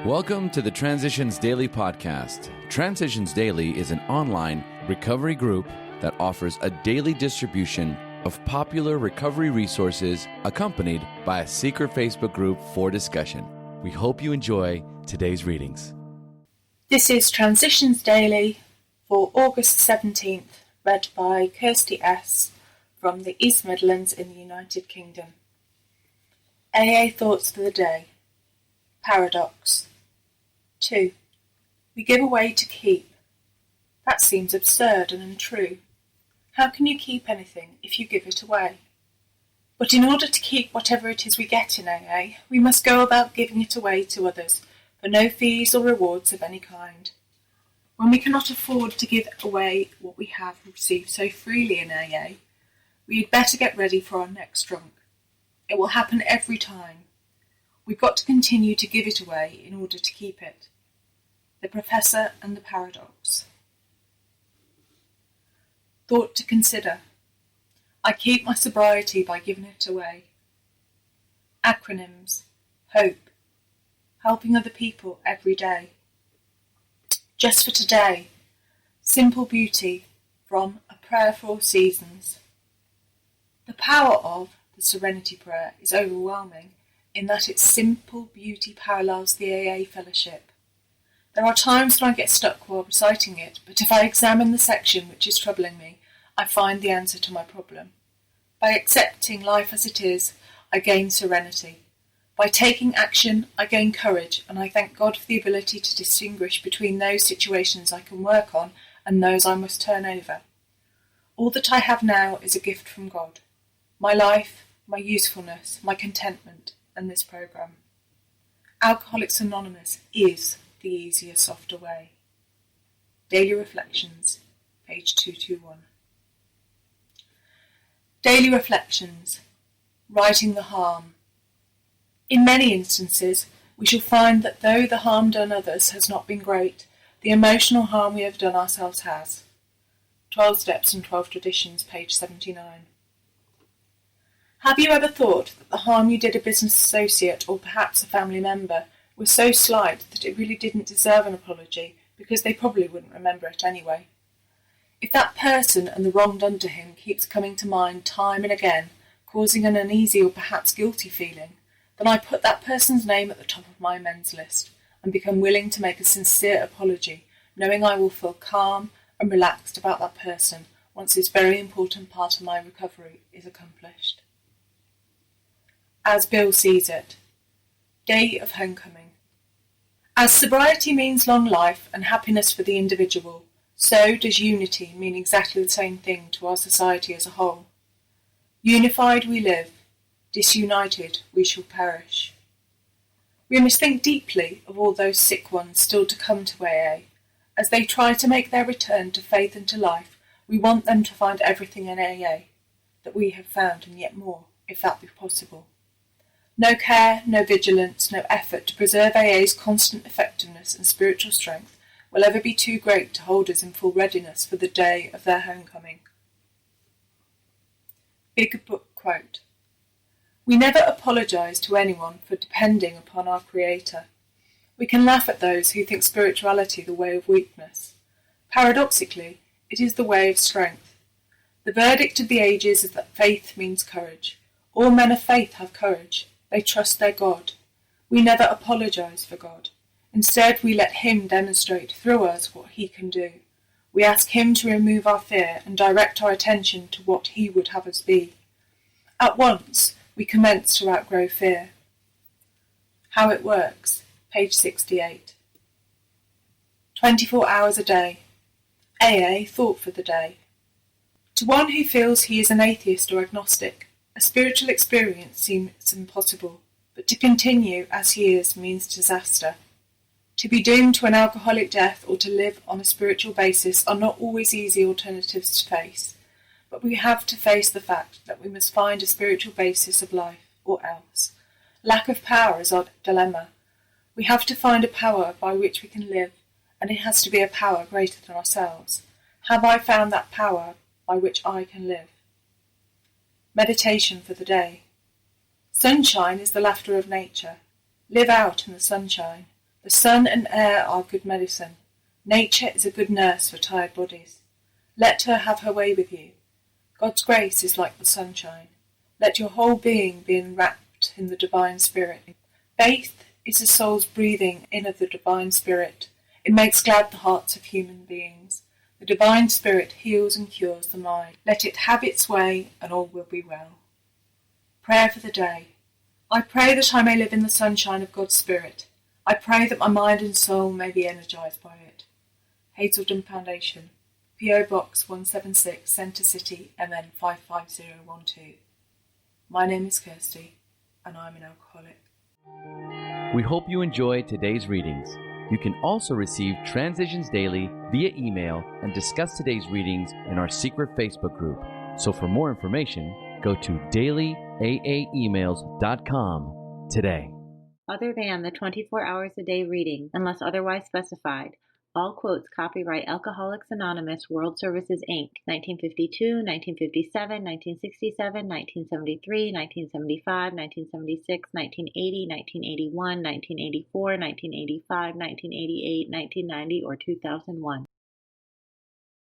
Welcome to the Transitions Daily podcast. Transitions Daily is an online recovery group that offers a daily distribution of popular recovery resources accompanied by a secret Facebook group for discussion. We hope you enjoy today's readings. This is Transitions Daily for August 17th, read by Kirsty S. from the East Midlands in the United Kingdom. AA Thoughts for the Day. Paradox. 2. We give away to keep. That seems absurd and untrue. How can you keep anything if you give it away? But in order to keep whatever it is we get in AA, we must go about giving it away to others for no fees or rewards of any kind. When we cannot afford to give away what we have received so freely in AA, we had better get ready for our next drunk. It will happen every time. We've got to continue to give it away in order to keep it. The Professor and the Paradox. Thought to consider. I keep my sobriety by giving it away. Acronyms. Hope. Helping other people every day. Just for today. Simple beauty from A Prayer for All Seasons. The power of the Serenity Prayer is overwhelming in that its simple beauty parallels the AA fellowship. There are times when I get stuck while reciting it, but if I examine the section which is troubling me, I find the answer to my problem. By accepting life as it is, I gain serenity. By taking action, I gain courage, and I thank God for the ability to distinguish between those situations I can work on and those I must turn over. All that I have now is a gift from God. My life, my usefulness, my contentment, and this program. Alcoholics Anonymous is the easier, softer way. Daily Reflections, page 221. Daily Reflections. Righting the harm. In many instances, we shall find that though the harm done others has not been great, the emotional harm we have done ourselves has. 12 Steps and 12 Traditions, page 79. Have you ever thought that the harm you did a business associate or perhaps a family member was so slight that it really didn't deserve an apology because they probably wouldn't remember it anyway? If that person and the wrong done to him keeps coming to mind time and again, causing an uneasy or perhaps guilty feeling, then I put that person's name at the top of my amends list and become willing to make a sincere apology, knowing I will feel calm and relaxed about that person once this very important part of my recovery is accomplished. As Bill sees it. Day of Homecoming. As sobriety means long life and happiness for the individual, so does unity mean exactly the same thing to our society as a whole. Unified we live, disunited we shall perish. We must think deeply of all those sick ones still to come to AA. As they try to make their return to faith and to life, we want them to find everything in AA that we have found and yet more, if that be possible. No care, no vigilance, no effort to preserve AA's constant effectiveness and spiritual strength will ever be too great to hold us in full readiness for the day of their homecoming. Big Book Quote. We never apologise to anyone for depending upon our Creator. We can laugh at those who think spirituality the way of weakness. Paradoxically, it is the way of strength. The verdict of the ages is that faith means courage. All men of faith have courage. They trust their God. We never apologise for God. Instead, we let Him demonstrate through us what He can do. We ask Him to remove our fear and direct our attention to what He would have us be. At once, we commence to outgrow fear. How it works, page 68. 24 hours a day. AA Thought for the Day. To one who feels he is an atheist or agnostic, a spiritual experience seems impossible, but to continue as he is means disaster. To be doomed to an alcoholic death or to live on a spiritual basis are not always easy alternatives to face, but we have to face the fact that we must find a spiritual basis of life, or else. Lack of power is our dilemma. We have to find a power by which we can live, and it has to be a power greater than ourselves. Have I found that power by which I can live? Meditation for the day. Sunshine is the laughter of nature. Live out in the sunshine. The sun and air are good medicine. Nature is a good nurse for tired bodies. Let her have her way with you. God's grace is like the sunshine. Let your whole being be enwrapped in the divine spirit. Faith is the soul's breathing in of the divine spirit. It makes glad the hearts of human beings. The divine spirit heals and cures the mind. Let it have its way and all will be well. Prayer for the day. I pray that I may live in the sunshine of God's spirit. I pray that my mind and soul may be energized by it. Hazelden Foundation, P.O. Box 176, Centre City, MN 55012. My name is Kirsty, and I'm an alcoholic. We hope you enjoyed today's readings. You can also receive Transitions Daily via email and discuss today's readings in our secret Facebook group. So for more information, go to dailyaaemails.com today. Other than the 24 hours a day reading, unless otherwise specified, all quotes copyright Alcoholics Anonymous World Services, Inc., 1952, 1957, 1967, 1973, 1975, 1976, 1980, 1981, 1984, 1985, 1988, 1990, or 2001.